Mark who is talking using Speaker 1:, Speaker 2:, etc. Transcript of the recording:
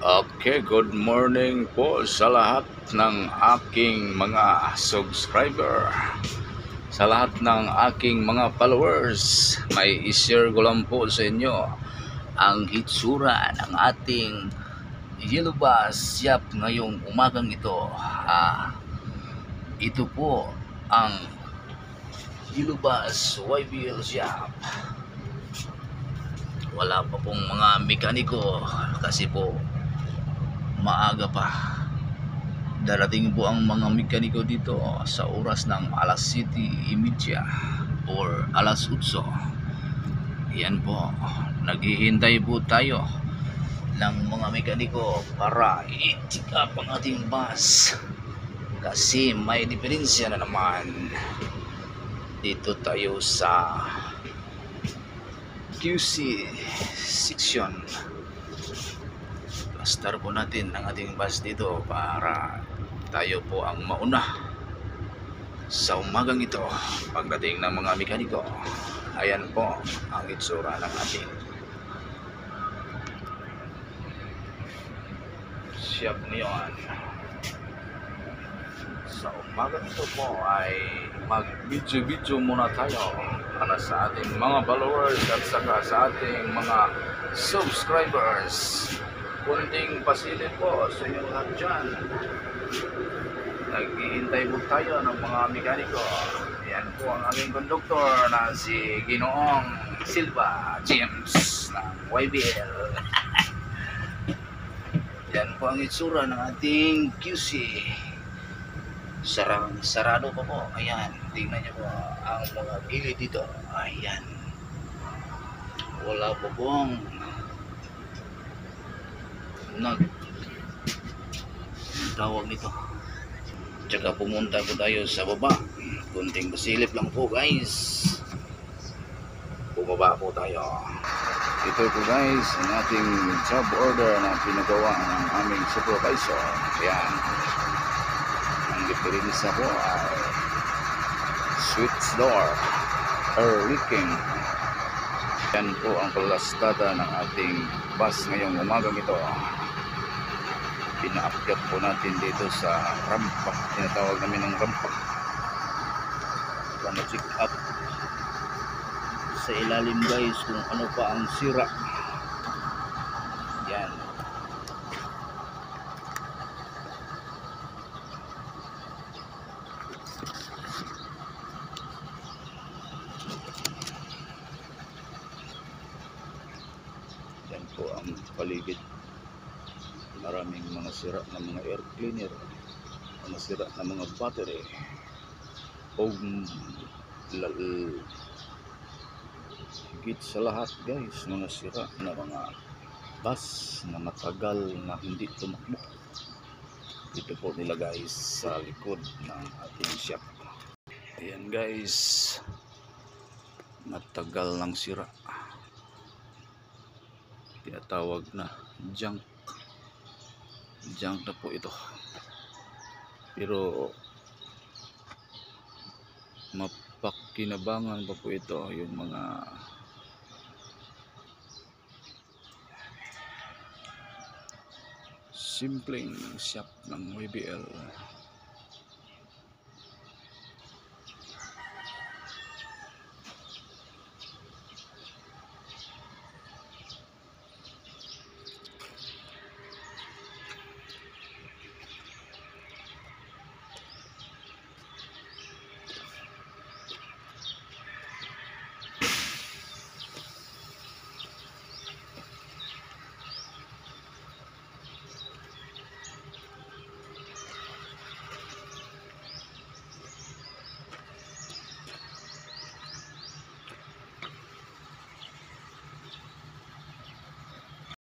Speaker 1: Okay, good morning po sa lahat ng aking mga subscriber, sa lahat ng aking mga followers. May i-share ko lang po sa inyo ang hitsura ng ating yellow bus yap ngayong umagang ito. Ito po ang yellow bus YBL yap. Wala pa pong mga mekaniko kasi po maaga pa. Darating po ang mga mekaniko dito sa oras ng alas 7:30 or alas 8. Yan po, naghihintay po tayo ng mga mekaniko para i-check up ang ating bus kasi may diferensya na naman. Dito tayo sa QC section. Star po natin ang ating bus dito para tayo po ang mauna sa umagang ito pagdating ng mga mekaniko. Ayan po ang itsura ng ating shop ngayon. Sa umagang ito po ay mag-video muna tayo para sa ating mga followers at saka sa ating mga subscribers. Kunting pasilip po sa inyong lahat dyan. Naghihintay po tayo ng mga mekaniko. Yan po ang aming konduktor na si Ginoong Silva James ng YBL. Yan po ang itsura ng ating QC. Sarado pa po. Ayan, tingnan nyo po ang mga gilid dito. Ayan, wala po pong tawag nito. Tsaka pumunta po tayo sa baba. Kunting basilip lang po guys. Bumaba po tayo. Ito po guys ang ating job order na pinagawa ng aming supervisor. Ayan, ang diferensya po ay switch door, air leaking. Yan po ang palastada ng ating bus ngayong umagang ito. Pina-upgrade po natin dito sa rampa. Tinatawag namin ng rampa. Para check up sa ilalim guys kung ano pa ang sira. Yan. Yan po ang paligid. Maraming mga sira na mga air cleaner, mga sira na mga battery, o higit sa lahat guys, mga sira na mga bus na matagal na hindi tumakbo. Ito po nila guys sa likod ng ating shop. Ayan guys, matagal lang sira, tinatawag na junk na po ito, pero mapakinabangan pa po ito yung mga simpleng shop ng YBL.